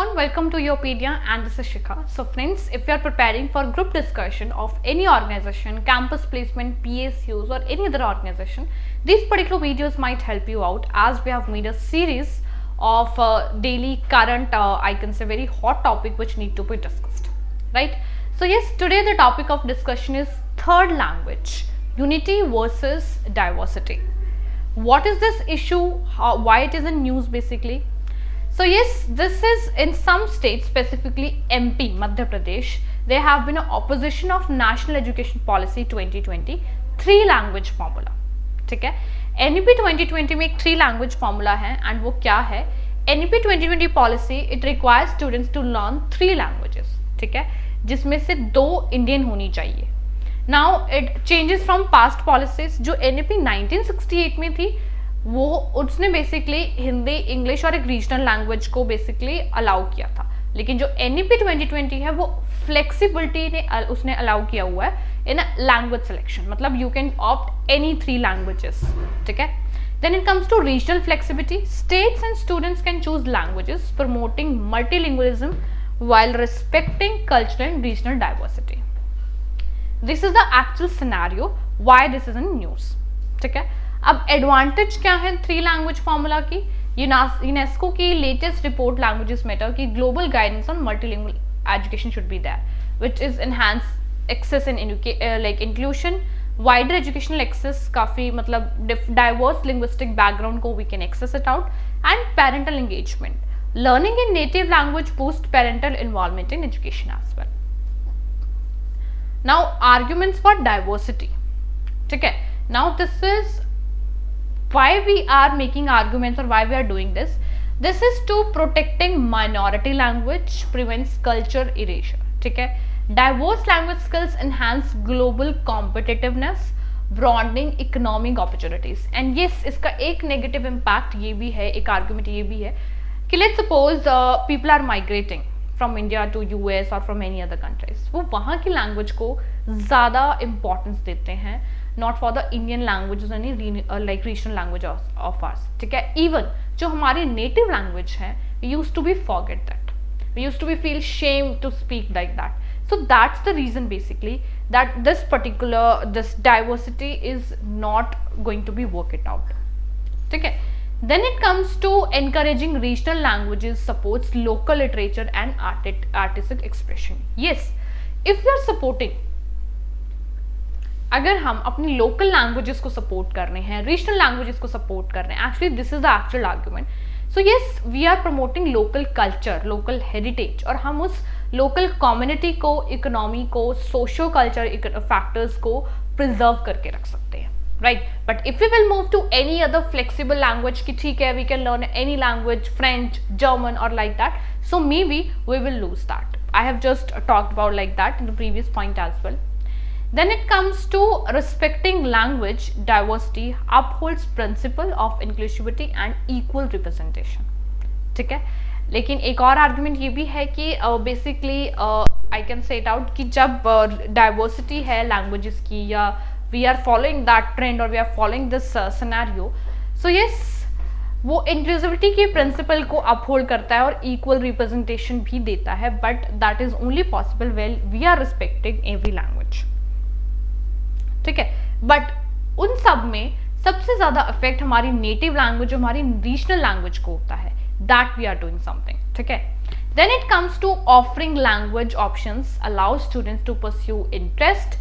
everyone, welcome to Yopedia and this is Shikha. So friends, if you are preparing for group discussion of any organization, campus placement, PSUs or any other organization, these particular videos might help you out as we have made a series of daily current, I can say very hot topic which need to be discussed, right? So yes, today the topic of discussion is third language, unity versus diversity. What is this issue? Why it is in news basically? So yes, this is in some states, specifically MP, Madhya Pradesh, there have been an opposition of National Education Policy 2020, three language formula. ठीक है, NEP 2020 में एक three language formula है and वो क्या है? NEP 2020 policy it requires students to learn three languages, ठीक है, जिसमें से दो इंडियन होनी चाहिए. Now it changes from past policies. जो NEP 1968 में थी वो उसने बेसिकली हिंदी, इंग्लिश और एक रीजनल लैंग्वेज को बेसिकली अलाउ किया था, लेकिन जो NEP 2020 है वो फ्लेक्सिबिलिटी ने उसने अलाउ किया हुआ है इन लैंग्वेज सिलेक्शन, मतलब you can opt any three languages, ठीक है. Then it comes to regional flexibility. States and students can choose languages promoting multilingualism while respecting cultural and regional diversity. This is the actual scenario why this is in news, ठीक है. अब advantage क्या है three language formula की? UNESCO की latest report languages matter की global guidance on multilingual education should be there, which is enhance access in like inclusion, wider educational access, काफी मतलब डाइवर्स लिंग्विस्टिक बैकग्राउंड को we can access it out, and parental engagement. Learning in native language boosts parental involvement in education as well. Now, arguments for diversity. ठीक है. Now, this is why we are making arguments or why we are doing this. This is to protecting minority language, prevents culture erasure. ठीक है. Diverse language skills enhance global competitiveness, broadening economic opportunities. And yes, इसका एक negative impact ये भी है, एक argument ये भी है कि let's suppose people are migrating from India to US or from any other countries. वो वहाँ की लैंग्वेज को ज़्यादा इम्पोर्टेंस देते हैं, not for the Indian languages any like regional language of ours, ठीक है. Even जो हमारी native language है, we used to be forget that. We used to be feel shame to speak like that. So that's the reason basically that this diversity is not going to be worked out, ठीक है. Then it comes to encouraging regional languages supports local literature and artistic expression. Yes, if we are supporting, अगर हम अपनी local languages को support कर रहे हैं, regional languages को सपोर्ट कर रहे हैं, actually this is the actual argument. So yes, we are promoting local culture, local heritage, और हम उस लोकल कम्युनिटी को, इकोनॉमी को, सोशो कल्चर फैक्टर्स को प्रिजर्व करके रख सकते हैं, right? But if we will move to any other flexible language ki theek hai, we can learn any language, French, German or like that, so maybe we will lose that. I have just talked about like that in the previous point as well. Then it comes to respecting language diversity upholds principle of inclusivity and equal representation, ठीक है. लेकिन एक और argument ये भी है कि basically I can say it out कि जब डाइवर्सिटी है लैंग्वेजेस की, या we are following that trend or we are following this scenario, so yes, वो inclusivity के principle को uphold करता है और equal representation भी देता है, but that is only possible when we are respecting every language, ठीक है. but उन सब में सबसे ज़्यादा effect हमारी native language, हमारी regional language को होता है, that we are doing something, ठीक है. then it comes to offering language options allows students to pursue interest,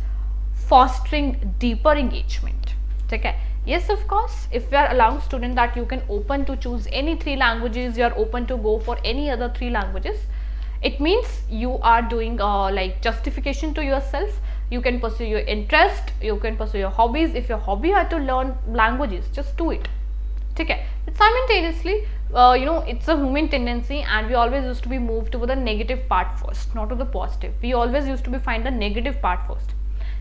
fostering deeper engagement, ठीक है. Yes, of course, if we are allowing student that you can open to choose any three languages, you are open to go for any other three languages, it means you are doing like justification to yourself. You can pursue your interest, you can pursue your hobbies. If your hobby are to learn languages, just do it, ठीक है. But simultaneously, it's a human tendency and we always used to be moved to the negative part first, not to the positive. We always used to be find the negative part first,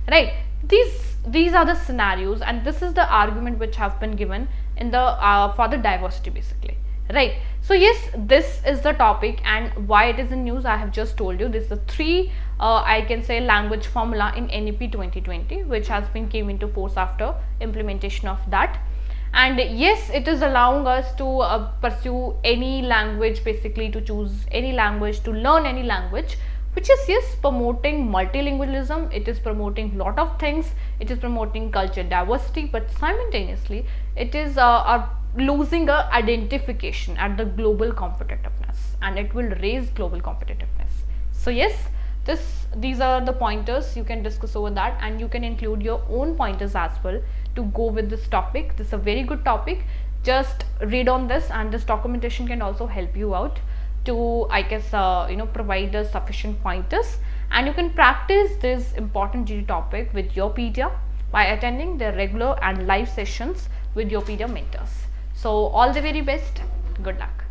right? These are the scenarios and this is the argument which have been given in the for the diversity basically, right? So yes, this is the topic and why it is in news. I have just told you this is the three I can say language formula in NEP 2020 which has been came into force after implementation of that. And yes, it is allowing us to pursue any language, basically to choose any language, to learn any language, which is yes promoting multilingualism. It is promoting lot of things. It is promoting culture diversity, but simultaneously it is losing a identification at the global competitiveness, and it will raise global competitiveness. So yes, these are the pointers you can discuss over that, and you can include your own pointers as well to go with this topic. This is a very good topic. Just read on this, and this documentation can also help you out to, I guess, provide us sufficient pointers, and you can practice this important GD topic with your pedia by attending their regular and live sessions with your pedia mentors. So all the very best. Good luck.